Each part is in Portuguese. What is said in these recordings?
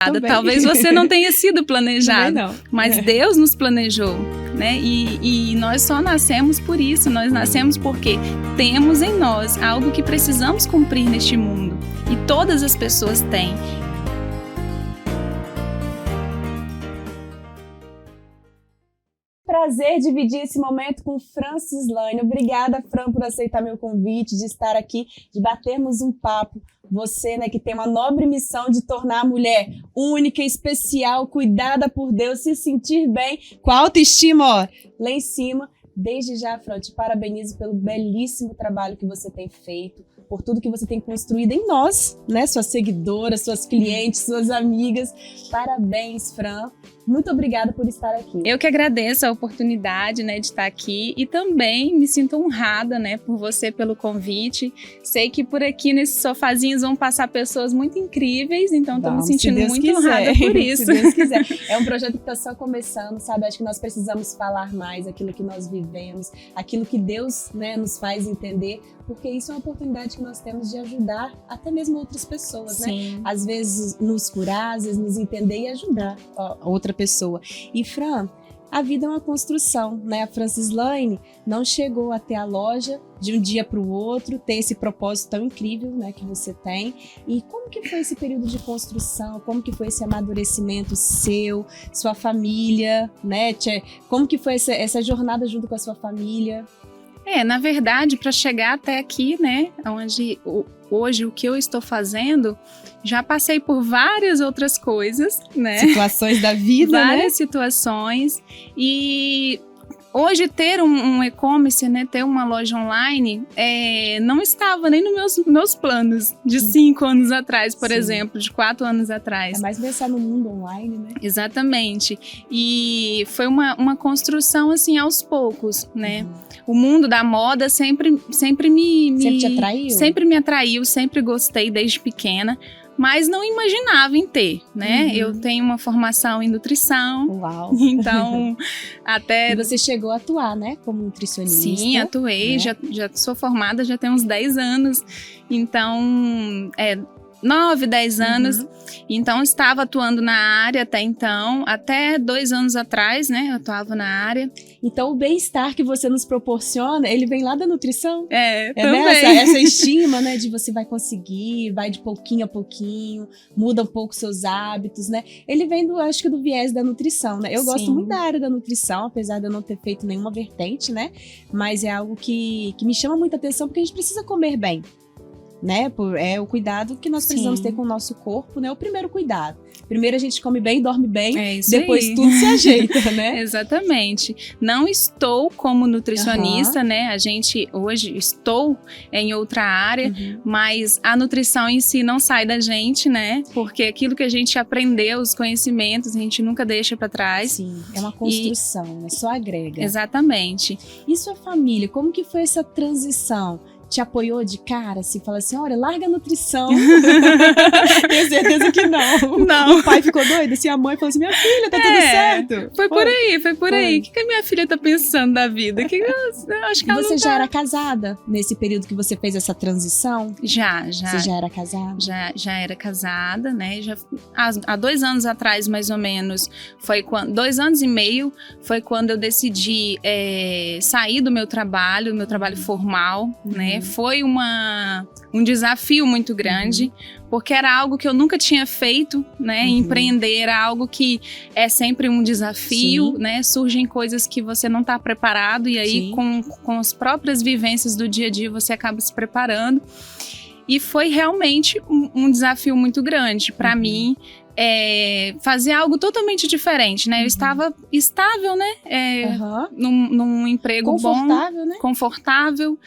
Também. Talvez você não tenha sido planejado, não. mas Deus nos planejou, né? E nós só nascemos por isso, nós nascemos porque temos em nós algo que precisamos cumprir neste mundo. E todas as pessoas têm. Prazer dividir esse momento com Fran Cislane. Obrigada, Fran, por aceitar meu convite, de estar aqui, de batermos um papo. Você, né, que tem uma nobre missão de tornar a mulher única, especial, cuidada por Deus, se sentir bem, com a autoestima, ó, lá em cima. Desde já, Fran, te parabenizo pelo belíssimo trabalho que você tem feito, por tudo que você tem construído em nós, né, suas seguidoras, suas clientes, suas amigas. Parabéns, Fran. Muito obrigada por estar aqui. Eu que agradeço a oportunidade, né, de estar aqui e também me sinto honrada, né, por você, pelo convite. Sei que por aqui nesses sofazinhos vão passar pessoas muito incríveis, então estou me sentindo muito honrada por isso. Se Deus quiser. É um projeto que está só começando, sabe? Acho que nós precisamos falar mais aquilo que nós vivemos, aquilo que Deus, né, nos faz entender, porque isso é uma oportunidade que nós temos de ajudar até mesmo outras pessoas, Sim. né? Às vezes nos curar, às vezes nos entender e ajudar a outra pessoa. E Fran, a vida é uma construção, né? A Fran Cislane não chegou até a loja de um dia para o outro, tem esse propósito tão incrível, né, que você tem. E como que foi esse período de construção? Como que foi esse amadurecimento seu, sua família, né? Como que foi essa jornada junto com a sua família? Na verdade, para chegar até aqui, né, onde hoje o que eu estou fazendo, já passei por várias outras coisas, né? Situações da vida, várias situações. E hoje ter um e-commerce, né, ter uma loja online, não estava nem nos meus planos de 5 anos atrás, por exemplo, de 4 anos atrás. É mais pensar no mundo online, né? Exatamente. E foi uma construção, assim, aos poucos, né? O mundo da moda sempre te atraiu? Sempre me atraiu, sempre gostei desde pequena. Mas não imaginava em ter, né? Eu tenho uma formação em nutrição. Uau! Então, E você chegou a atuar, né? Como nutricionista. Sim, atuei. Né? Já sou formada, já tem uns 10 anos. Então, 9, 10 anos. Então, estava atuando na área até então. Até 2 anos atrás, né? Eu atuava na área. Então, o bem-estar que você nos proporciona, ele vem lá da nutrição? Também. Né? Essa estima, né? De você vai conseguir, vai de pouquinho a pouquinho, muda um pouco seus hábitos, né? Ele vem, acho que do viés da nutrição, né? Eu gosto muito da área da nutrição, apesar de eu não ter feito nenhuma vertente, né? Mas é algo que me chama muita atenção, porque a gente precisa comer bem, né? É o cuidado que nós precisamos ter com o nosso corpo, né? O primeiro cuidado. Primeiro a gente come bem, dorme bem, depois aí. Tudo se ajeita, né? Exatamente. Não estou como nutricionista, né? Hoje estou em outra área, mas a nutrição em si não sai da gente, né? Porque aquilo que a gente aprendeu, os conhecimentos, a gente nunca deixa para trás. Sim, é uma construção, né? Só agrega. Exatamente. E sua família, como que foi essa transição? Te apoiou de cara, assim, fala assim, olha, larga a nutrição. Tenho certeza que não. Não. O pai ficou doido, assim, a mãe falou assim, minha filha, tá tudo certo. Foi por aí. O que a minha filha tá pensando da vida? Eu acho que ela Você não já era casada nesse período que você fez essa transição? Já. Você já era casada? Já era casada, né? Há 2 anos atrás, mais ou menos, foi quando 2 anos e meio, foi quando eu decidi sair do meu trabalho formal, né? Foi um desafio muito grande, porque era algo que eu nunca tinha feito, né? Empreender era algo que é sempre um desafio, né? Surgem coisas que você não está preparado e aí com as próprias vivências do dia a dia você acaba se preparando. E foi realmente um desafio muito grande para mim. Fazer algo totalmente diferente, né? Eu estava estável, né? Num emprego confortável, bom, né? Confortável,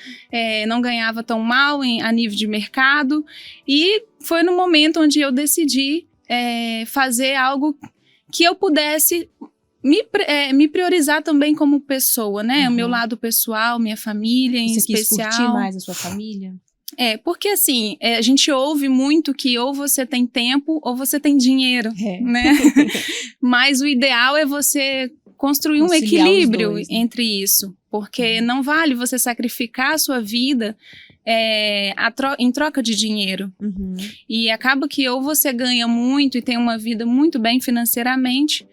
não ganhava tão mal a nível de mercado. E foi no momento onde eu decidi fazer algo que eu pudesse me priorizar também como pessoa, né? O meu lado pessoal, minha família em especial. Você quis curtir mais a sua família? Porque assim, a gente ouve muito que ou você tem tempo ou você tem dinheiro, né? Mas o ideal é você construir um equilíbrio entre isso, porque não vale você sacrificar a sua vida em troca de dinheiro. Uhum. E acaba que ou você ganha muito e tem uma vida muito bem financeiramente,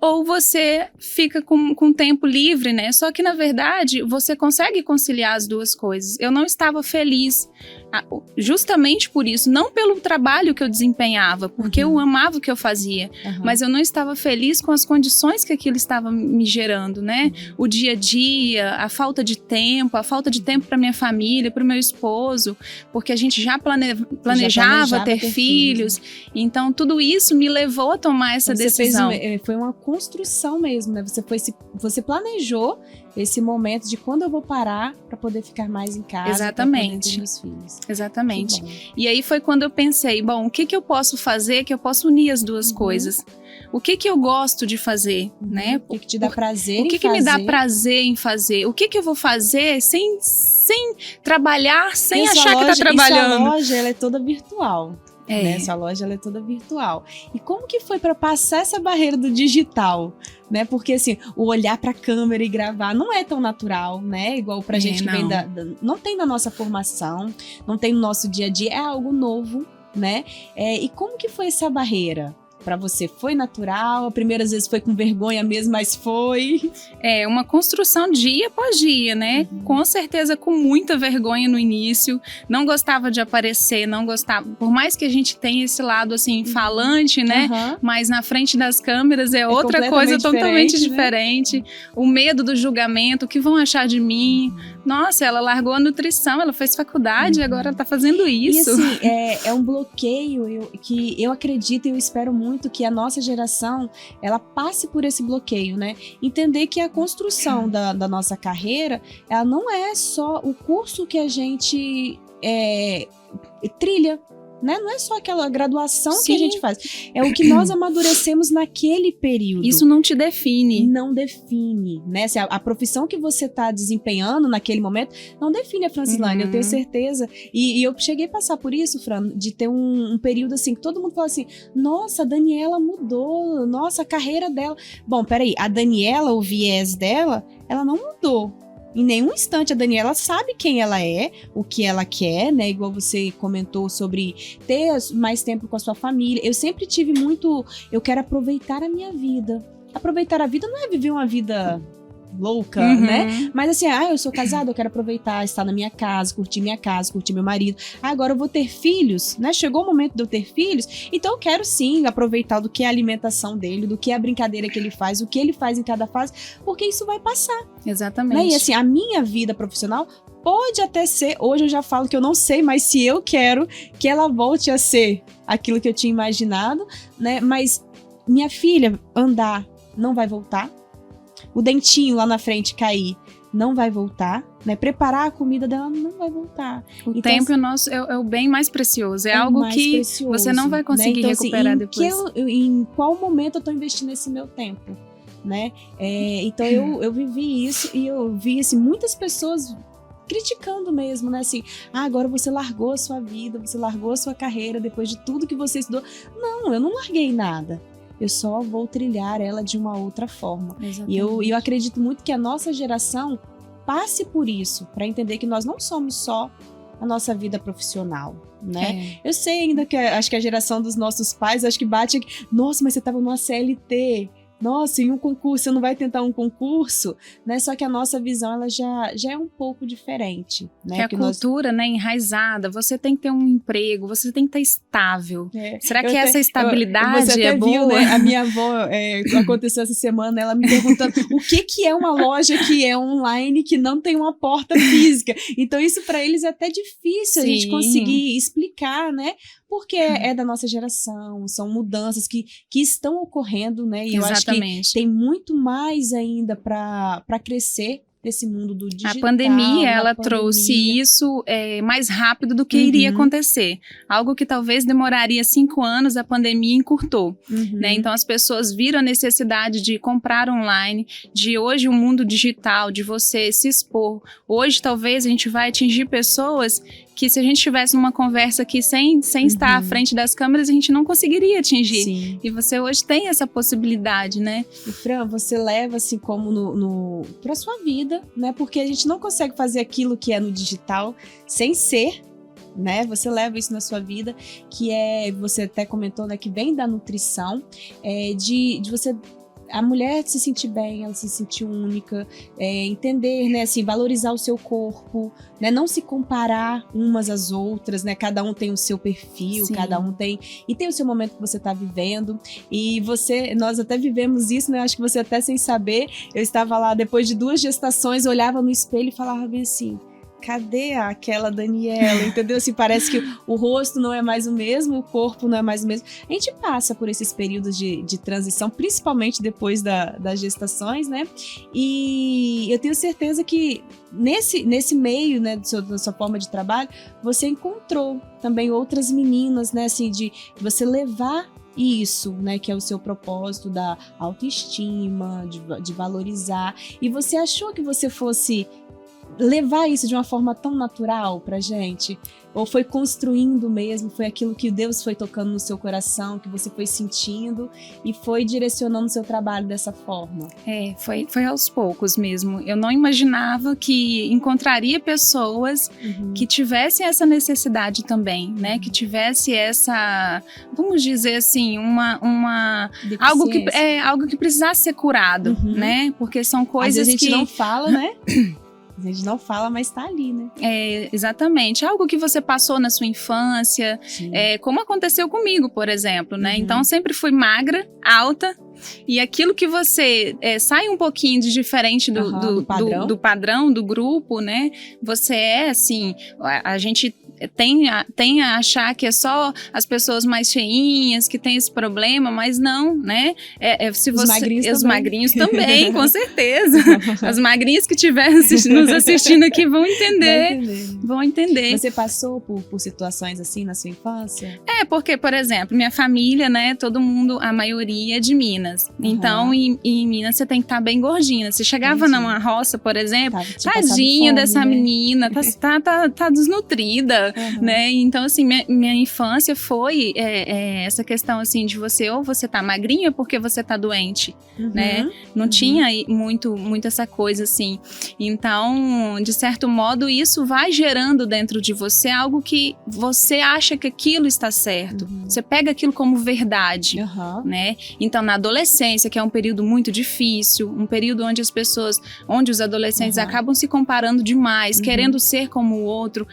ou você fica com tempo livre, né? Só que, na verdade, você consegue conciliar as duas coisas. Eu não estava feliz justamente por isso, não pelo trabalho que eu desempenhava, porque eu amava o que eu fazia, mas eu não estava feliz com as condições que aquilo estava me gerando, né? O dia a dia, a falta de tempo para minha família, para o meu esposo, porque a gente já planejava ter filhos. Então, tudo isso me levou a tomar essa decisão. Foi uma construção mesmo, né? Você planejou esse momento de quando eu vou parar para poder ficar mais em casa. Exatamente. Pra poder ter meus filhos. Exatamente. E aí foi quando eu pensei, bom, o que eu posso fazer que eu possa unir as duas coisas? O que eu gosto de fazer, né? O que te dá prazer em fazer? O que me dá prazer em fazer? O que eu vou fazer sem trabalhar, sem achar que tá trabalhando? Essa loja, ela é toda virtual. Né? Essa loja, ela é toda virtual. E como que foi para passar essa barreira do digital? Né? Porque assim, o olhar para a câmera e gravar não é tão natural, né? Igual pra gente que vem não tem na nossa formação, não tem no nosso dia a dia, é algo novo, né? E como que foi essa barreira? Pra você, foi natural? A primeira vez foi com vergonha mesmo, mas foi? É uma construção dia após dia, né? Com certeza com muita vergonha no início. Não gostava de aparecer, não gostava. Por mais que a gente tenha esse lado, assim, falante, né? Mas na frente das câmeras é outra coisa totalmente diferente. Né? O medo do julgamento, o que vão achar de mim? Nossa, ela largou a nutrição, ela fez faculdade, agora ela tá fazendo isso. E assim, é um bloqueio que eu acredito e eu espero muito que a nossa geração, ela passe por esse bloqueio, né? Entender que a construção da nossa carreira, ela não é só o curso que a gente trilha, né? Não é só aquela graduação que a gente faz. É o que nós amadurecemos naquele período. Isso não te define. Não define, né? Se a profissão que você está desempenhando naquele momento não define a Francilane, eu tenho certeza. E eu cheguei a passar por isso, Fran, de ter um período assim, que todo mundo fala assim, nossa, a Daniela mudou, nossa, a carreira dela. Bom, peraí, a Daniela, o viés dela, ela não mudou. Em nenhum instante a Daniela sabe quem ela é, o que ela quer, né? Igual você comentou sobre ter mais tempo com a sua família. Eu sempre tive muito... Eu quero aproveitar a minha vida. Aproveitar a vida não é viver uma vida louca, né? Mas assim, eu sou casada, eu quero aproveitar, estar na minha casa, curtir meu marido. Agora eu vou ter filhos, né? Chegou o momento de eu ter filhos, então eu quero sim aproveitar do que é a alimentação dele, do que é a brincadeira que ele faz, o que ele faz em cada fase, porque isso vai passar. Exatamente. Né? E assim, a minha vida profissional pode até ser, hoje eu já falo que eu não sei, mas se eu quero que ela volte a ser aquilo que eu tinha imaginado, né? Mas minha filha andar não vai voltar. O dentinho lá na frente cair, não vai voltar, né? Preparar a comida dela não vai voltar. O tempo é o bem mais precioso, é algo que precioso, você não vai conseguir recuperar depois. Em qual momento eu tô investindo esse meu tempo, né? Então eu vivi isso e eu vi assim, muitas pessoas criticando mesmo, né? Assim, agora você largou a sua vida, você largou a sua carreira depois de tudo que você estudou. Não, eu não larguei nada. Eu só vou trilhar ela de uma outra forma. Exatamente. E eu acredito muito que a nossa geração passe por isso, para entender que nós não somos só a nossa vida profissional, né? Eu sei ainda que acho que a geração dos nossos pais, acho que bate aqui, nossa, mas você estava numa CLT, nossa, em um concurso, você não vai tentar um concurso, né? Só que a nossa visão, ela já é um pouco diferente, né? Que a cultura, né, enraizada, você tem que ter um emprego, você tem que estar estável. Será que essa estabilidade você até boa? Viu, né? A minha avó, aconteceu essa semana, ela me perguntando o que é uma loja que é online, que não tem uma porta física. Então isso para eles é até difícil a gente conseguir explicar, né? Porque é da nossa geração, são mudanças que estão ocorrendo, né? E eu acho que tem muito mais ainda para crescer nesse mundo do digital. A pandemia, ela trouxe isso mais rápido do que iria acontecer. Algo que talvez demoraria 5 anos, a pandemia encurtou. Né? Então, as pessoas viram a necessidade de comprar online, de hoje o mundo digital, de você se expor. Hoje, talvez, a gente vai atingir pessoas que se a gente tivesse numa conversa aqui sem estar à frente das câmeras, a gente não conseguiria atingir. Sim. E você hoje tem essa possibilidade, né? E Fran, você leva assim como pra sua vida, né? Porque a gente não consegue fazer aquilo que é no digital sem ser, né? Você leva isso na sua vida, que você até comentou, né? Que vem da nutrição, de você... A mulher se sentir bem, ela se sentir única, entender, né, assim, valorizar o seu corpo, né, não se comparar umas às outras, né, cada um tem o seu perfil, Sim. cada um tem o seu momento que você está vivendo, e nós até vivemos isso, né, acho que você até sem saber, eu estava lá depois de 2 gestações, eu olhava no espelho e falava bem assim, cadê aquela Daniela, entendeu? Assim, parece que o rosto não é mais o mesmo, o corpo não é mais o mesmo. A gente passa por esses períodos de transição, principalmente depois das gestações, né? E eu tenho certeza que nesse meio, né, da sua forma de trabalho, você encontrou também outras meninas, né, assim, de você levar isso, né, que é o seu propósito da autoestima, de valorizar. E você achou que você fosse levar isso de uma forma tão natural pra gente? Ou foi construindo mesmo, foi aquilo que Deus foi tocando no seu coração, que você foi sentindo e foi direcionando o seu trabalho dessa forma? Foi aos poucos mesmo. Eu não imaginava que encontraria pessoas que tivessem essa necessidade também, né? Que tivesse essa, vamos dizer assim, algo que precisasse ser curado, né? Porque são coisas às vezes que a gente não fala, né? A gente não fala, mas tá ali, né? Exatamente. Algo que você passou na sua infância, como aconteceu comigo, por exemplo, né? Então, eu sempre fui magra, alta, e aquilo que você sai um pouquinho de diferente do padrão, do grupo, né? Você assim, a gente tem a achar que é só as pessoas mais cheinhas que tem esse problema, mas não, né? Os magrinhos também, com certeza. As magrinhas que estiverem nos assistindo aqui vão entender. Você passou por situações assim na sua infância? Porque, por exemplo, minha família, né, todo mundo, a maioria é de Minas. Então, em Minas você tem que estar bem gordinha. Você chegava numa roça, por exemplo, tadinha fome, dessa menina, tá desnutrida, né? Então, assim, minha infância foi essa questão, assim, de ou você tá magrinha porque você tá doente, né? Não tinha muito essa coisa, assim. Então, de certo modo, isso vai gerando dentro de você algo que você acha que aquilo está certo. Você pega aquilo como verdade, né? Então, na adolescência, que é um período muito difícil, um período onde os adolescentes acabam se comparando demais, querendo ser como o outro,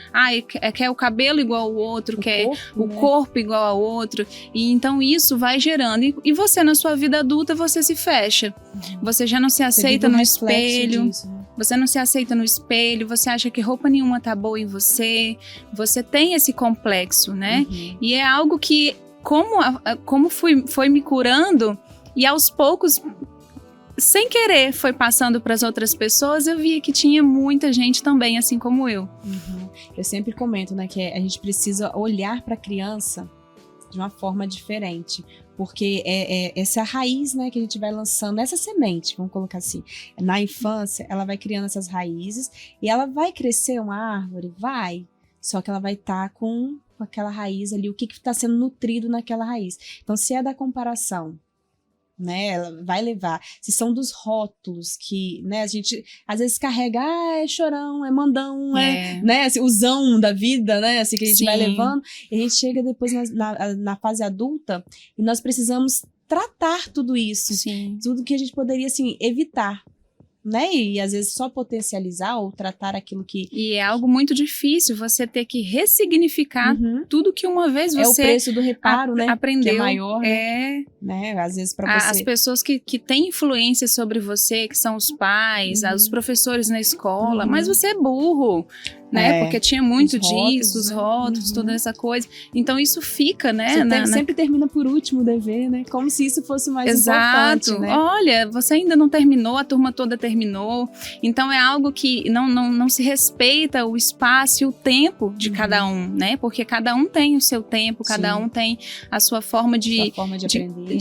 quer o cabelo igual ao outro, quer o corpo igual ao outro, e então isso vai gerando, e você na sua vida adulta, você se fecha, você já não se aceita no espelho, você não se aceita no espelho, você acha que roupa nenhuma tá boa em você tem esse complexo, né? E é algo que, como foi me curando, e aos poucos, sem querer, foi passando para as outras pessoas, eu via que tinha muita gente também, assim como eu. Eu sempre comento, né, que a gente precisa olhar para a criança de uma forma diferente, porque essa raiz, né, que a gente vai lançando, essa semente, vamos colocar assim, na infância, ela vai criando essas raízes e ela vai crescer uma árvore, só que ela vai estar com aquela raiz ali, o que está sendo nutrido naquela raiz. Então, se é da comparação, né, ela vai levar, se são dos rótulos que, né, a gente às vezes carrega, é chorão, é mandão, né, assim, o zão da vida, né, assim, que a gente vai levando, e a gente chega depois na fase adulta, e nós precisamos tratar tudo isso, tudo que a gente poderia, assim, evitar, né, e às vezes só potencializar ou tratar aquilo que... E é algo muito difícil você ter que ressignificar tudo que uma vez você... É o preço do reparo, né, aprendeu, que é maior, né, às vezes para você... As pessoas que têm influência sobre você, que são os pais, os professores na escola, mas você é burro, né, porque tinha muito os rótulos, toda essa coisa, então isso fica, né... Sempre termina por último o dever, né, como se isso fosse mais importante, né? Olha, você ainda não terminou, a turma toda terminou, então é algo que não se respeita o espaço e o tempo de cada um, né, porque cada um tem o seu tempo, cada um tem a sua forma de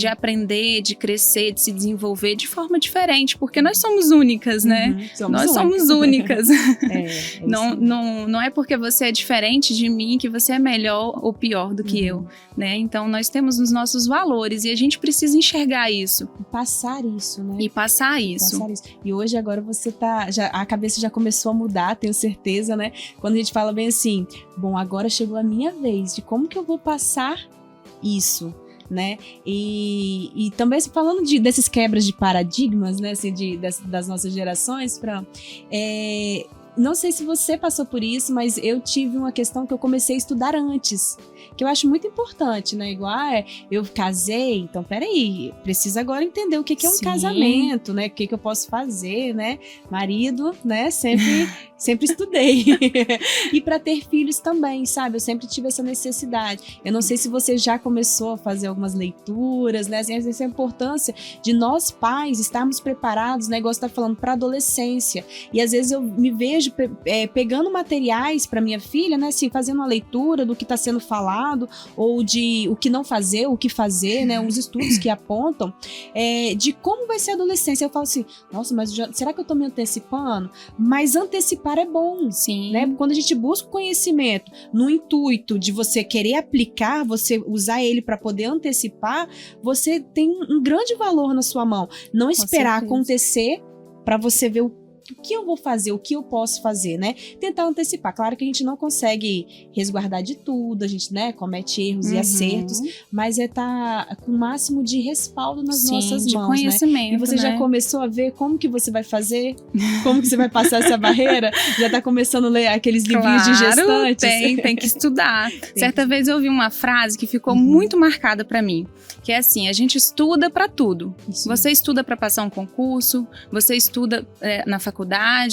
aprender, de crescer, de se desenvolver de forma diferente, porque nós somos únicas, né? Somos únicas. não é porque você é diferente de mim que você é melhor ou pior do que eu, né? Então, nós temos os nossos valores e a gente precisa enxergar isso. E passar isso, né? E passar isso. E hoje, agora, você a cabeça já começou a mudar, tenho certeza, né? Quando a gente fala bem assim, bom, agora chegou a minha vez, de como que eu vou passar isso, né? E também falando desses quebras de paradigmas, né? Assim, das nossas gerações, Fran, não sei se você passou por isso, mas eu tive uma questão que eu comecei a estudar antes, que eu acho muito importante, né? Igual, eu casei, então peraí, preciso agora entender o que é um casamento, né? O que eu posso fazer, né? Marido, né? Sempre estudei. E para ter filhos também, sabe? Eu sempre tive essa necessidade. Eu não sei se você já começou a fazer algumas leituras, né? Essa importância de nós pais estarmos preparados, né? Igual você tá falando, para adolescência. E às vezes eu me vejo pegando materiais para minha filha, né, assim, fazendo uma leitura do que está sendo falado, ou de o que não fazer, o que fazer, né, uns estudos que apontam de como vai ser a adolescência. Eu falo assim, nossa, mas será que eu estou me antecipando? Mas antecipar é bom, sim, né? Quando a gente busca o conhecimento no intuito de você querer aplicar, você usar ele para poder antecipar, você tem um grande valor na sua mão. Não esperar acontecer para você ver o que eu vou fazer, o que eu posso fazer, né? Tentar antecipar. Claro que a gente não consegue resguardar de tudo, a gente, né, comete erros e acertos, mas tá com o máximo de respaldo nas nossas de mãos, conhecimento, né? E você já começou a ver como que você vai fazer? Como que você vai passar essa barreira? Já tá começando a ler aqueles livrinhos de gestantes? Tem que estudar. Certa vez eu ouvi uma frase que ficou muito marcada pra mim, que é assim, a gente estuda pra tudo. Isso. Você estuda pra passar um concurso, você estuda na faculdade,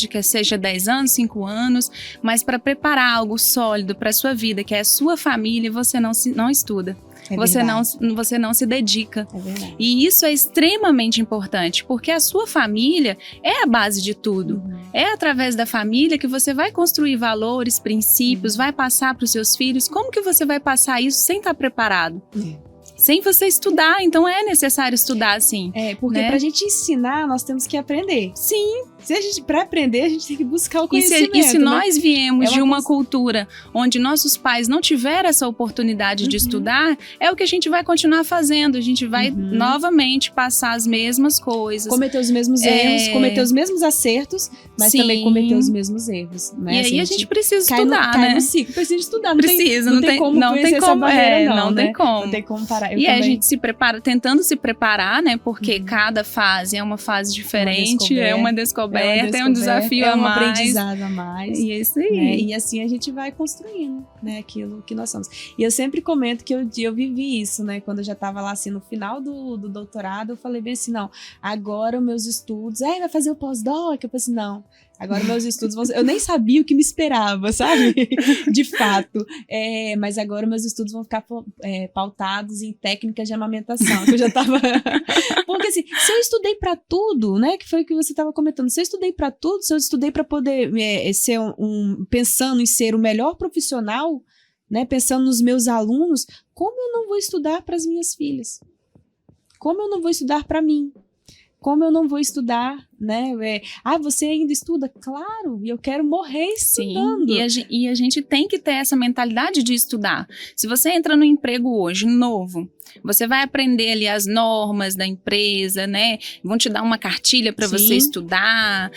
que seja 10 anos, 5 anos, mas para preparar algo sólido para sua vida, que é a sua família, você não estuda. Você não se dedica. É verdade. E isso é extremamente importante, porque a sua família é a base de tudo. É através da família que você vai construir valores, princípios, vai passar para os seus filhos. Como que você vai passar isso sem estar preparado? Sem você estudar, então é necessário estudar, sim. Porque né? Pra gente ensinar, nós temos que aprender. Sim. Pra aprender, a gente tem que buscar o conhecimento. E se nós viemos de uma cultura onde nossos pais não tiveram essa oportunidade de estudar, é o que a gente vai continuar fazendo. A gente vai novamente passar as mesmas coisas. Cometer os mesmos erros, cometer os mesmos acertos, mas também cometer os mesmos erros. Né? E aí a gente precisa estudar, né? Cai no ciclo, precisa estudar. Não tem como conhecer essa barreira, não. Não tem como parar. E a gente se prepara, tentando se preparar, né? Porque cada fase é uma fase diferente, é uma descoberta, é um desafio a mais. É um aprendizado a mais. E é isso aí. Né? E assim a gente vai construindo, né? Aquilo que nós somos. E eu sempre comento que eu vivi isso, né? Quando eu já estava lá, assim, no final do doutorado, eu falei bem assim, não, agora os meus estudos... vai fazer o pós-doc? Eu falei assim, não... Agora meus estudos vão ser... Eu nem sabia o que me esperava, sabe? De fato. Mas agora meus estudos vão ficar pautados em técnicas de amamentação, que eu já tava... Porque assim, se eu estudei pra tudo, né? Que foi o que você tava comentando. Se eu estudei pra tudo, se eu estudei pra poder ser pensando em ser o melhor profissional, né? Pensando nos meus alunos, como eu não vou estudar pras minhas filhas? Como eu não vou estudar pra mim? Como eu não vou estudar, né? Você ainda estuda? Claro, e eu quero morrer estudando. Sim, e a gente tem que ter essa mentalidade de estudar. Se você entra no emprego hoje, novo, você vai aprender ali as normas da empresa, né? Vão te dar uma cartilha para você estudar.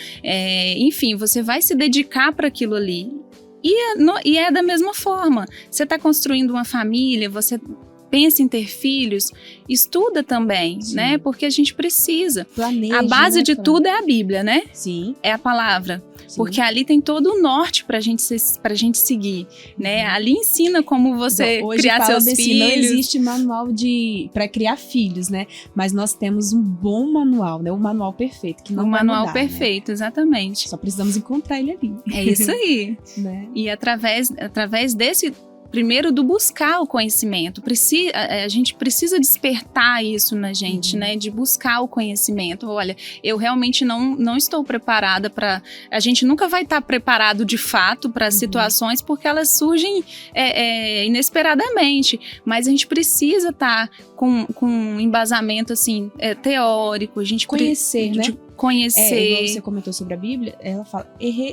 Enfim, você vai se dedicar para aquilo ali. E é da mesma forma. Você está construindo uma família, você... pensa em ter filhos, estuda também, né? Porque a gente precisa. Planeja, a base de tudo é a Bíblia, né? Sim. É a palavra. Sim. Porque ali tem todo o norte pra gente seguir, né? Ali ensina como você criar seus filhos. Não existe manual para criar filhos, né? Mas nós temos um bom manual, né? Um manual perfeito, que não vai mudar, manual perfeito, né? Exatamente. Só precisamos encontrar ele ali. É isso aí. Né? E através desse... Primeiro, do buscar o conhecimento. A gente precisa despertar isso na gente, né? De buscar o conhecimento. Olha, eu realmente não estou preparada para... A gente nunca vai estar preparado de fato para situações, porque elas surgem inesperadamente. Mas a gente precisa estar com um embasamento, assim, teórico. A gente conhecer, né? conhecer. Igual você comentou sobre a Bíblia, ela fala,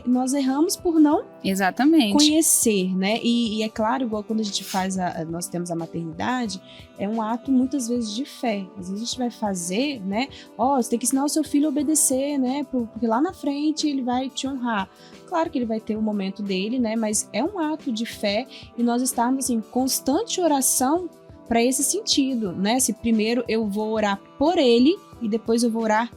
nós erramos por não Exatamente. conhecer, né? E é claro, igual quando a gente faz, nós temos a maternidade, é um ato muitas vezes de fé. Às vezes a gente vai fazer, né? Você tem que ensinar o seu filho a obedecer, né? Porque lá na frente ele vai te honrar. Claro que ele vai ter o momento dele, né? Mas é um ato de fé e nós estarmos em constante oração para esse sentido, né? Se primeiro eu vou orar por ele e depois eu vou orar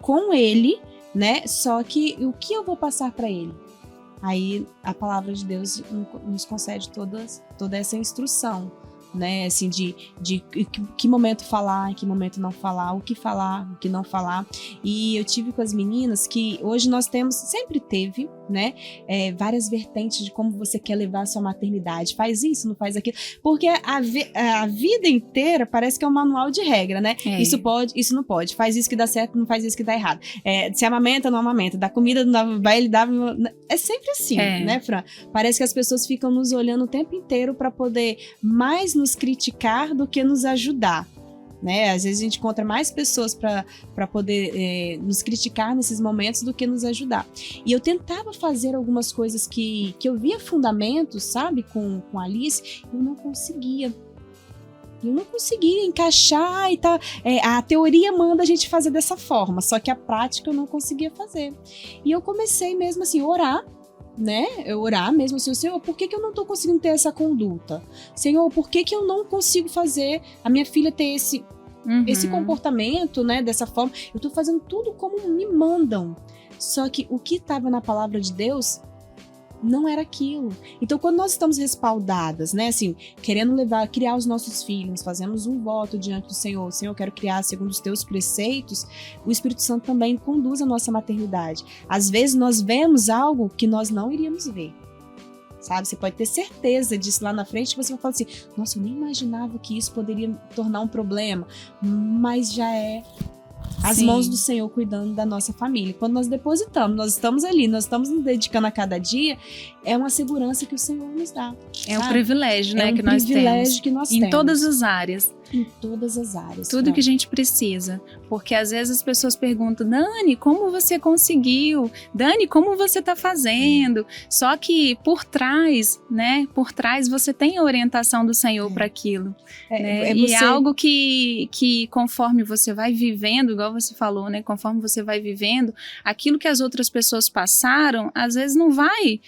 com ele, né? Só que o que eu vou passar para ele? Aí a palavra de Deus nos concede toda essa instrução, né? Assim, de que momento falar, em que momento não falar, o que não falar. E eu tive com as meninas que hoje nós temos, sempre teve, né? Várias vertentes de como você quer levar a sua maternidade. Faz isso, não faz aquilo. Porque a vida inteira parece que é um manual de regra, né? Isso pode, isso não pode. Faz isso que dá certo, não faz isso que dá errado. Se amamenta, não amamenta. Dá comida, não vai, ele dá... É sempre assim, né, Fran? Parece que as pessoas ficam nos olhando o tempo inteiro para poder mais nos criticar do que nos ajudar. Né? Às vezes a gente encontra mais pessoas para poder nos criticar nesses momentos do que nos ajudar. E eu tentava fazer algumas coisas que eu via fundamentos, sabe, com a Alice, eu não conseguia. Eu não conseguia encaixar e tal. A teoria manda a gente fazer dessa forma, só que a prática eu não conseguia fazer. E eu comecei mesmo assim, orar, né? Eu orar mesmo assim, Senhor, por que eu não tô conseguindo ter essa conduta? Senhor, por que eu não consigo fazer a minha filha ter esse comportamento, né? Dessa forma. Eu tô fazendo tudo como me mandam. Só que o que estava na palavra de Deus não era aquilo. Então, quando nós estamos respaldadas, né, assim, querendo criar os nossos filhos, fazemos um voto diante do Senhor, Senhor, eu quero criar segundo os teus preceitos, o Espírito Santo também conduz a nossa maternidade. Às vezes, nós vemos algo que nós não iríamos ver. Sabe? Você pode ter certeza disso lá na frente, que você vai falar assim, nossa, eu nem imaginava que isso poderia tornar um problema, mas já é as mãos do Senhor cuidando da nossa família. Quando nós depositamos, nós estamos ali, nós estamos nos dedicando a cada dia, é uma segurança que o Senhor nos dá. É um privilégio, né, que nós temos. É um privilégio que nós temos. Em todas as áreas. Em todas as áreas. Tudo que a gente precisa. Porque às vezes as pessoas perguntam, Dani, como você conseguiu? Dani, como você está fazendo? Só que por trás, né? Por trás você tem a orientação do Senhor para aquilo. Né? E é algo que conforme você vai vivendo, igual você falou, né? Conforme você vai vivendo, aquilo que as outras pessoas passaram, às vezes não vai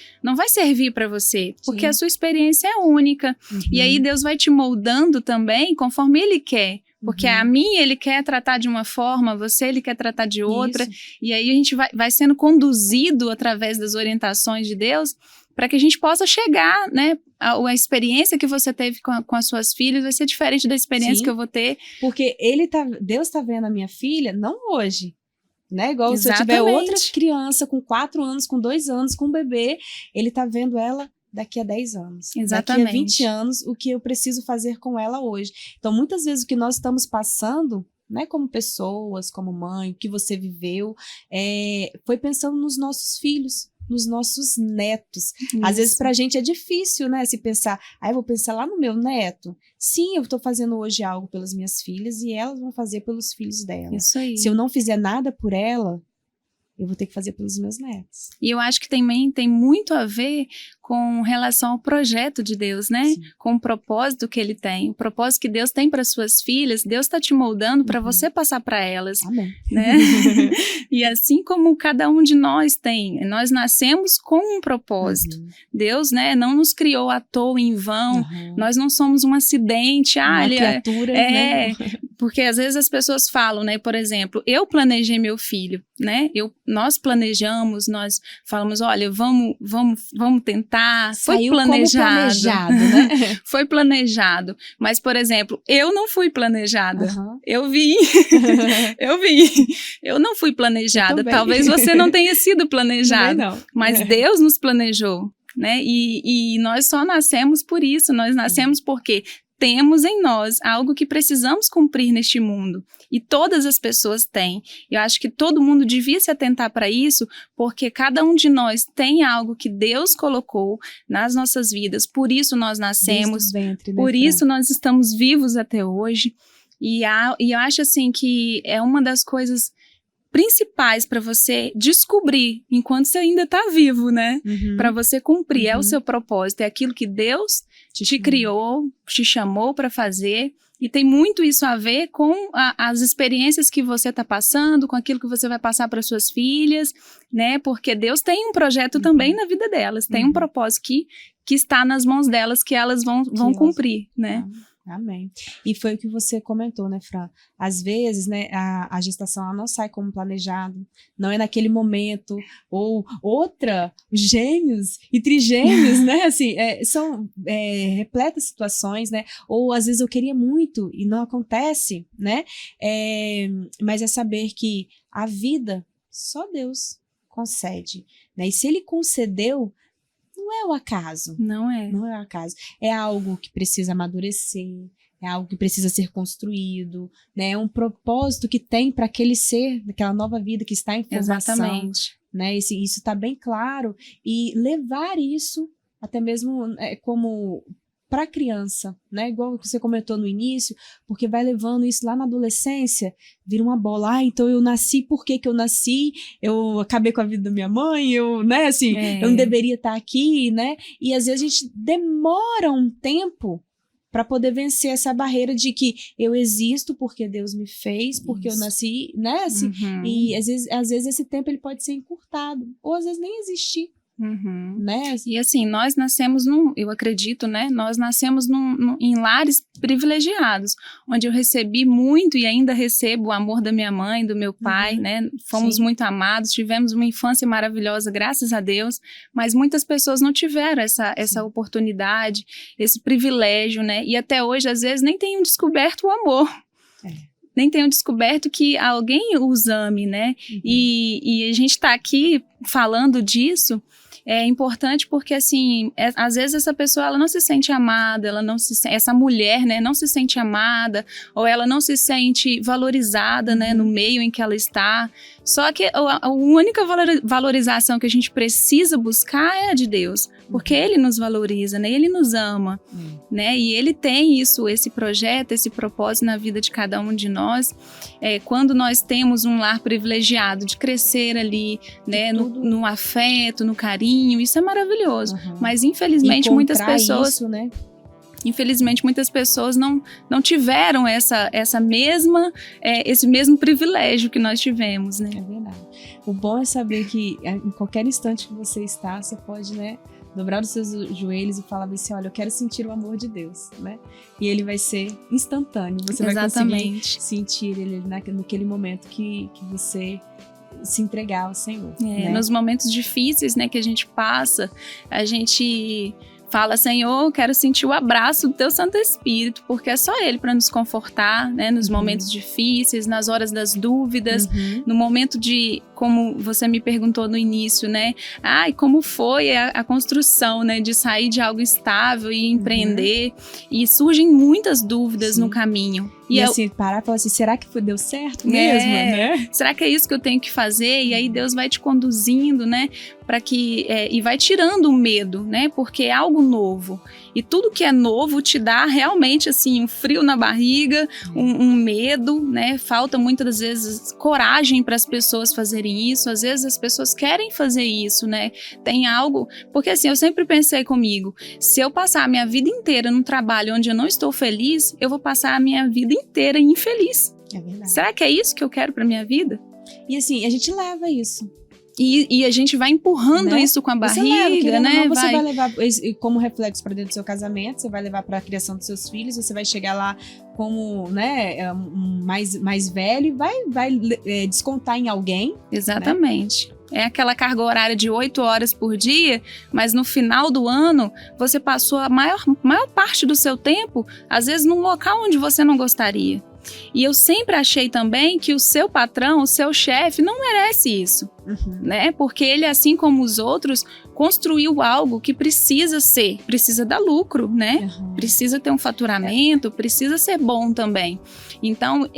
servir para você. Porque a sua experiência é única. E aí Deus vai te moldando também conforme Ele quer. Porque a mim ele quer tratar de uma forma, você ele quer tratar de outra. Isso. E aí a gente vai sendo conduzido através das orientações de Deus para que a gente possa chegar, né? A experiência que você teve com as suas filhas vai ser diferente da experiência que eu vou ter. Porque Deus tá vendo a minha filha, não hoje. Né? Igual Exatamente. Se eu tiver outra criança com 4 anos, com 2 anos, com um bebê, ele tá vendo ela daqui a 10 anos, Exatamente. Daqui a 20 anos, o que eu preciso fazer com ela hoje. Então, muitas vezes o que nós estamos passando, né, como pessoas, como mãe, o que você viveu, foi pensando nos nossos filhos, nos nossos netos. Isso. Às vezes pra gente é difícil, né, se pensar, eu vou pensar lá no meu neto. Sim, eu tô fazendo hoje algo pelas minhas filhas e elas vão fazer pelos filhos delas. Isso aí. Se eu não fizer nada por ela, eu vou ter que fazer pelos meus netos. E eu acho que também tem muito a ver com relação ao projeto de Deus, né? Sim. Com o propósito que Ele tem. O propósito que Deus tem para suas filhas, Deus está te moldando para você passar para elas. Amém. Né? E assim como cada um de nós tem, nós nascemos com um propósito. Deus, né, não nos criou à toa, em vão. Nós não somos um acidente. Uma criatura, né? Porque às vezes as pessoas falam, né? Por exemplo, eu planejei meu filho, né? Nós planejamos, nós falamos, olha, vamos tentar. Foi planejado, né? Foi planejado. Mas, por exemplo, eu não fui planejada. Eu vim. Eu não fui planejada. Talvez você não tenha sido planejado. Não. Mas Deus nos planejou, né? E nós só nascemos por isso. Nós nascemos porque temos em nós algo que precisamos cumprir neste mundo. E todas as pessoas têm. Eu acho que todo mundo devia se atentar para isso, porque cada um de nós tem algo que Deus colocou nas nossas vidas. Por isso nós nascemos, por isso nós estamos vivos até hoje. E eu acho assim que é uma das coisas principais para você descobrir enquanto você ainda está vivo, né? Para você cumprir, é o seu propósito, é aquilo que Deus te criou, te chamou para fazer. E tem muito isso a ver com as experiências que você está passando, com aquilo que você vai passar para suas filhas, né? Porque Deus tem um projeto também na vida delas, tem um propósito que está nas mãos delas, que elas vão cumprir, né? Amém. E foi o que você comentou, né, Fran? Às vezes, né, a gestação ela não sai como planejado, não é naquele momento, ou gêmeos e trigêmeos, né, assim, são repletas situações, né, ou às vezes eu queria muito e não acontece, né, mas é saber que a vida só Deus concede, né, e se Ele concedeu, não é o acaso. Não é. Não é o acaso. É algo que precisa amadurecer, é algo que precisa ser construído, né? É um propósito que tem para aquele ser, daquela nova vida que está em formação. Exatamente. Né? Isso está bem claro. E levar isso, até mesmo como para a criança, né? Igual você comentou no início, porque vai levando isso lá na adolescência, vira uma bola. Então eu nasci, por que eu nasci? Eu acabei com a vida da minha mãe, né? Assim, eu não deveria estar aqui, né? E às vezes a gente demora um tempo para poder vencer essa barreira de que eu existo porque Deus me fez, porque eu nasci, né? Assim, e às vezes esse tempo ele pode ser encurtado, ou às vezes nem existir. Né? E assim, nós nascemos eu acredito, né? Nós nascemos em lares privilegiados, onde eu recebi muito e ainda recebo o amor da minha mãe, do meu pai, né? Fomos muito amados, tivemos uma infância maravilhosa, graças a Deus, mas muitas pessoas não tiveram essa oportunidade, esse privilégio, né? E até hoje, às vezes, nem tenham descoberto o amor. Nem tenham descoberto que alguém os ame, né? E a gente tá aqui falando disso, é importante porque, assim, às vezes essa pessoa, ela não se sente amada, essa mulher, né, não se sente amada, ou ela não se sente valorizada, né, no meio em que ela está. Só que a única valorização que a gente precisa buscar é a de Deus, porque Ele nos valoriza, né, Ele nos ama, né, e Ele tem esse projeto, esse propósito na vida de cada um de nós. Quando nós temos um lar privilegiado de crescer ali, né, no afeto, no carinho, isso é maravilhoso, mas infelizmente muitas pessoas... Isso, né? Infelizmente, muitas pessoas não tiveram esse mesmo privilégio que nós tivemos, né? É verdade. O bom é saber que em qualquer instante que você está, você pode, né, dobrar os seus joelhos e falar assim, olha, eu quero sentir o amor de Deus, né? E ele vai ser instantâneo. Você vai conseguir sentir ele naquele momento que você se entregar ao Senhor. Né? Nos momentos difíceis, né, que a gente passa, a gente fala, Senhor, eu quero sentir o abraço do Teu Santo Espírito, porque é só Ele para nos confortar, né, nos momentos difíceis, nas horas das dúvidas, no momento de, como você me perguntou no início, né, como foi a construção, né, de sair de algo estável e empreender, e surgem muitas dúvidas no caminho. E assim, parar e falar assim, será que deu certo mesmo, né? Será que é isso que eu tenho que fazer? E aí Deus vai te conduzindo, né? Para que, e vai tirando o medo, né? Porque é algo novo. E tudo que é novo te dá realmente, assim, um frio na barriga, um medo, né? Falta muitas das vezes coragem para as pessoas fazerem isso. Às vezes as pessoas querem fazer isso, né? Tem algo... Porque assim, eu sempre pensei comigo, se eu passar a minha vida inteira num trabalho onde eu não estou feliz, eu vou passar a minha vida inteira infeliz. É verdade. Será que é isso que eu quero para minha vida? E assim, a gente leva isso. E a gente vai empurrando isso com a barriga, né? Você vai levar como reflexo para dentro do seu casamento, você vai levar para a criação dos seus filhos, você vai chegar lá como, né, mais velho e vai descontar em alguém. Exatamente. Né? É aquela carga horária de 8 horas por dia, mas no final do ano você passou a maior parte do seu tempo, às vezes num local onde você não gostaria. E eu sempre achei também que o seu patrão, o seu chefe, não merece isso, né? Porque ele, assim como os outros, construiu algo que precisa dar lucro, né? Precisa ter um faturamento, precisa ser bom também. Então,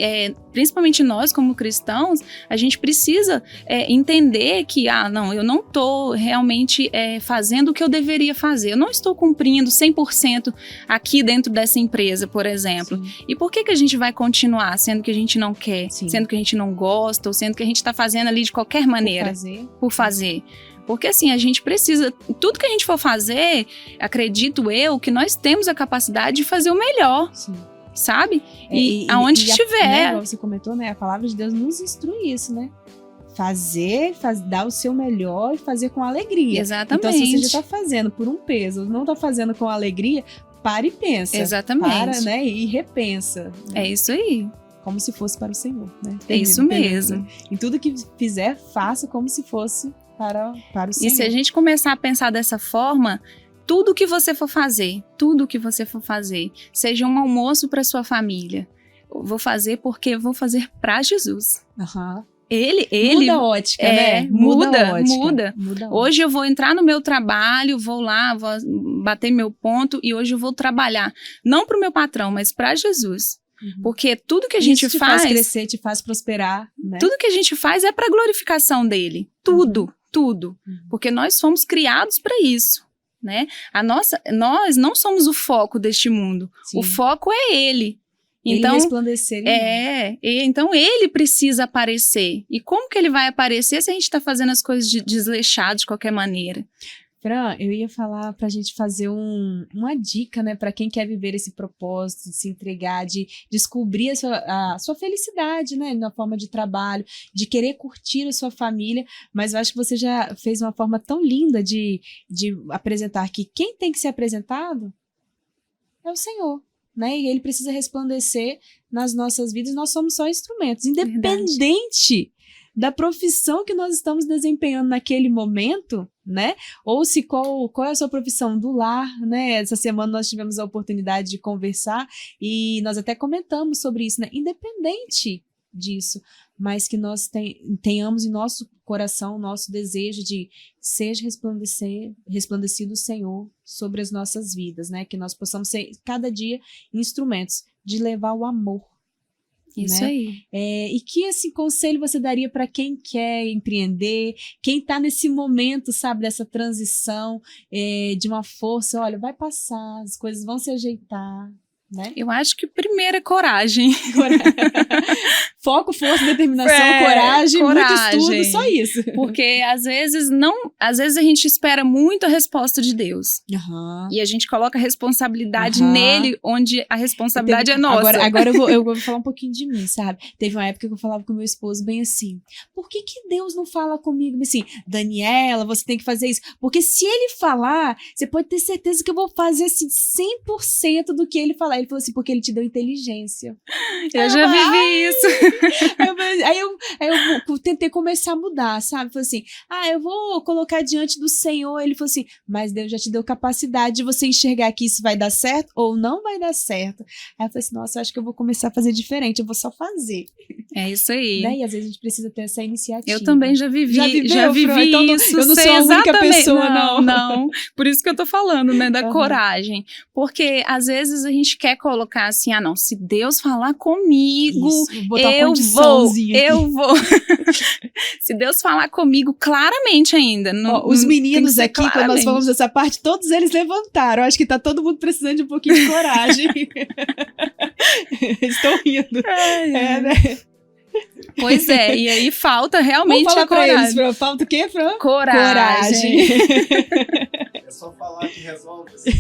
principalmente nós, como cristãos, a gente precisa entender que, não, eu não estou realmente fazendo o que eu deveria fazer. Eu não estou cumprindo 100% aqui dentro dessa empresa, por exemplo. Sim. E por que a gente vai continuar sendo que a gente não quer, Sim. sendo que a gente não gosta, ou sendo que a gente está fazendo ali de qualquer maneira? Por fazer. Porque assim, a gente precisa, tudo que a gente for fazer, acredito eu, que nós temos a capacidade de fazer o melhor. Sim. Sabe? E aonde estiver. Né, você comentou, né? A palavra de Deus nos instrui isso, né? Dar o seu melhor e fazer com alegria. Exatamente. Então, se você já está fazendo por um peso, não está fazendo com alegria, para e pensa. Exatamente. Para, né? E repensa. Né? É isso aí. Como se fosse para o Senhor, né? É isso mesmo. Em tudo que fizer, faça como se fosse para o Senhor. E se a gente começar a pensar dessa forma, tudo que você for fazer, seja um almoço para sua família, eu vou fazer porque eu vou fazer para Jesus. Uhum. Ele muda a ótica, né? Muda. Hoje eu vou entrar no meu trabalho, vou lá, vou bater meu ponto e hoje eu vou trabalhar, não para o meu patrão, mas para Jesus. Uhum. Porque tudo que a gente faz crescer, te faz prosperar, né? Tudo que a gente faz é para glorificação dele. Tudo. Uhum. Porque nós fomos criados para isso, né? Nós não somos o foco deste mundo. Sim. O foco é ele. Então, ele resplandecer. Então ele precisa aparecer. E como que ele vai aparecer se a gente está fazendo as coisas desleixado de qualquer maneira? Fran, eu ia falar pra gente fazer uma dica, né, pra quem quer viver esse propósito, de se entregar, de descobrir a sua felicidade, né, na forma de trabalho, de querer curtir a sua família, mas eu acho que você já fez uma forma tão linda de apresentar que quem tem que ser apresentado é o Senhor, né, e ele precisa resplandecer nas nossas vidas, nós somos só instrumentos, independente da profissão que nós estamos desempenhando naquele momento, né? Ou se qual é a sua profissão do lar, né? Essa semana nós tivemos a oportunidade de conversar e nós até comentamos sobre isso, né? Independente disso, mas que nós tenhamos em nosso coração o nosso desejo de seja resplandecido o Senhor sobre as nossas vidas, né? Que nós possamos ser cada dia instrumentos de levar o amor. Isso, né? aí. E que esse conselho você daria para quem quer empreender, quem está nesse momento, sabe, dessa transição, de uma força, olha, vai passar, as coisas vão se ajeitar, né? Eu acho que primeiro é coragem. Foco, força, determinação, coragem, muito estudo, só isso. Porque às vezes a gente espera muito a resposta de Deus. Uhum. E a gente coloca a responsabilidade nele, onde a responsabilidade é nossa. Agora eu vou falar um pouquinho de mim, sabe? Teve uma época que eu falava com meu esposo bem assim, por que Deus não fala comigo assim, Daniela, você tem que fazer isso? Porque se ele falar, você pode ter certeza que eu vou fazer assim 100% do que ele falar. Ele falou assim, porque ele te deu inteligência. Eu já vivi isso. Aí eu tentei começar a mudar, sabe? Falei assim, eu vou colocar diante do Senhor. Ele falou assim, mas Deus já te deu capacidade de você enxergar que isso vai dar certo ou não vai dar certo. Aí eu falei assim, nossa, eu acho que eu vou começar a fazer diferente, eu vou só fazer. É isso aí. Né? E às vezes a gente precisa ter essa iniciativa. Eu também já vivi então, isso. Eu não sou a única pessoa, não. Por isso que eu tô falando, né, da coragem. Porque às vezes a gente quer colocar assim, não, se Deus falar comigo, eu vou. Se Deus falar comigo claramente ainda. Os meninos aqui, quando nós falamos dessa parte, todos eles levantaram. Eu acho que tá todo mundo precisando de um pouquinho de coragem. Estão rindo. Né? Pois é, e aí falta realmente a coragem. Pra eles, Fran. Falta o quê, Fran? Coragem. É só falar que resolve. Assim.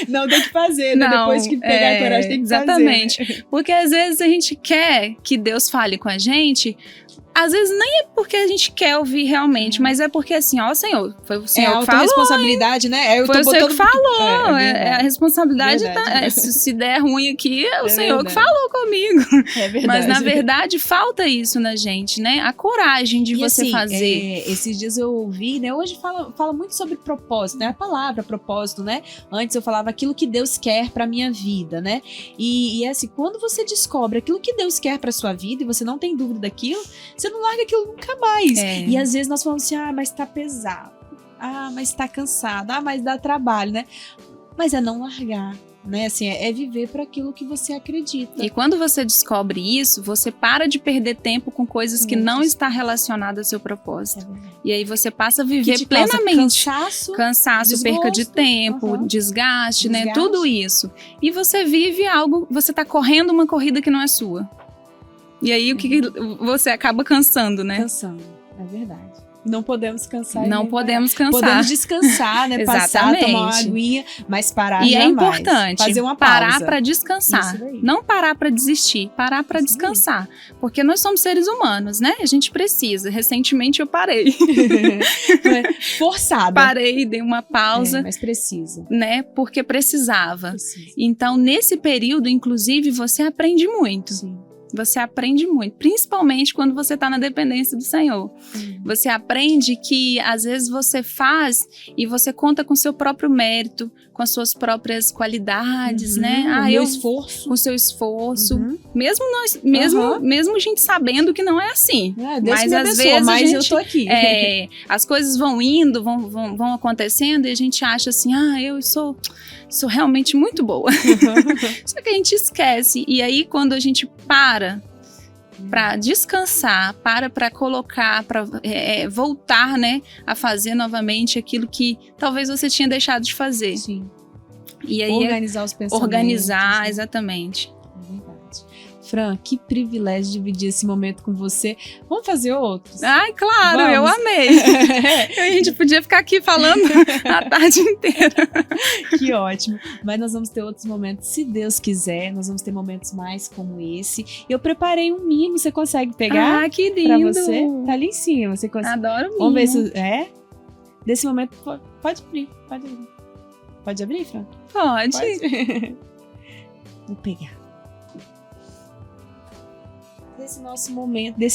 Não, tem que fazer, né? Depois que pegar a coragem, tem que exatamente. fazer. Né? Porque às vezes a gente quer que Deus fale com a gente, às vezes nem é porque a gente quer ouvir realmente, mas é porque assim, Senhor, foi o Senhor que falou. É responsabilidade, né? Foi o Senhor que falou. A responsabilidade se der ruim aqui, é o Senhor que falou comigo. É verdade. Mas na verdade falta isso na gente, né? A coragem de você assim, fazer. Esses dias eu ouvi, né? Hoje fala muito sobre propósito, né? A palavra propósito, né? Antes eu falava aquilo que Deus quer pra minha vida, né? E assim, quando você descobre aquilo que Deus quer pra sua vida e você não tem dúvida daquilo, você não larga aquilo nunca mais. E às vezes nós falamos assim, mas tá pesado. Mas tá cansado. Mas dá trabalho, né? Mas é não largar. né? Assim, é viver para aquilo que você acredita. E quando você descobre isso, você para de perder tempo com coisas que não estão relacionadas ao seu propósito. E aí você passa a viver Que te causa plenamente. cansaço, Desgosto, perca de tempo, desgaste, né? Tudo isso. E você vive algo, você tá correndo uma corrida que não é sua. E aí o que você acaba cansando, né? Cansando, é verdade. Não podemos cansar. Não podemos cansar. Podemos descansar, né? Passar, tomar uma aguinha, mas parar e jamais. É importante fazer uma pausa. Parar para descansar. Não parar para desistir, parar para descansar. Porque nós somos seres humanos, né? A gente precisa. Recentemente eu parei. Forçada. Parei, dei uma pausa. Mas precisa. Né? Porque precisava. Então, nesse período, inclusive, você aprende muito. Sim. Você aprende muito, principalmente quando você está na dependência do Senhor. Você aprende que às vezes você faz e você conta com seu próprio mérito, com as suas próprias qualidades, né? Esforço. Com o seu esforço. Mesmo a gente sabendo que não é assim. Deus mas me às abençoa, vezes mas eu tô aqui. As coisas vão indo, vão acontecendo e a gente acha assim, eu sou realmente muito boa. Só que a gente esquece. E aí quando a gente para descansar, para colocar, para voltar, né, a fazer novamente aquilo que talvez você tinha deixado de fazer. Sim. E aí organizar os pensamentos. Organizar, exatamente. É verdade. Fran, que privilégio dividir esse momento com você. Vamos fazer outros? Ai, claro, Vamos. Eu amei. A gente podia ficar aqui falando a tarde inteira. Que ótimo. Mas nós vamos ter outros momentos, se Deus quiser. Nós vamos ter momentos mais como esse. Eu preparei um mimo, você consegue pegar? Ah, que lindo. Pra você? Tá ali em cima. Você consegue? Adoro mimo. Vamos ver se... Desse momento, pode abrir. Pode abrir, Fran? Pode. Vou pegar. Desse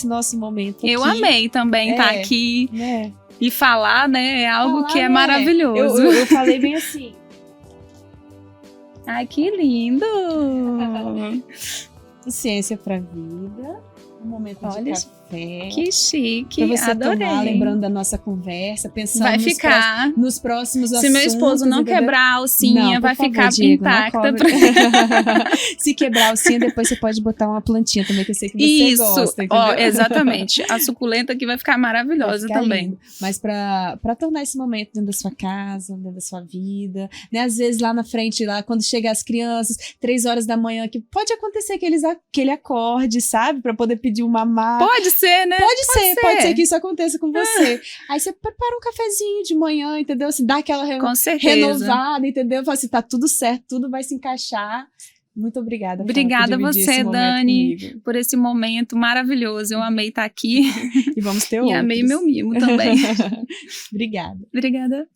nosso momento aqui. Eu amei também estar aqui e falar, né? É algo que é maravilhoso. Eu falei bem assim. Ai, que lindo! Ciência pra vida. Um momento de café. Que chique, pra você adorei. Tomar, lembrando da nossa conversa, pensando vai ficar. Nos próximos assuntos. Se meu esposo não quebrar a alcinha, vai ficar Diego, intacta. Se quebrar a alcinha, depois você pode botar uma plantinha também, que eu sei que você gosta. Exatamente. A suculenta aqui vai ficar maravilhosa também. Lindo. Mas pra tornar esse momento dentro da sua casa, dentro da sua vida, né? Às vezes lá na frente, lá quando chega as crianças, 3 horas da manhã, que pode acontecer que ele acorde, sabe? Pra poder pedir um mamar. Pode ser, né? Pode ser que isso aconteça com você. Aí você prepara um cafezinho de manhã, entendeu? Assim, dá aquela renovada, entendeu? Fala assim, tá tudo certo, tudo vai se encaixar. Muito obrigada. Obrigada a você, Dani, por esse momento maravilhoso. Eu amei estar aqui. E vamos ter outros. E amei meu mimo também. Obrigada. Obrigada.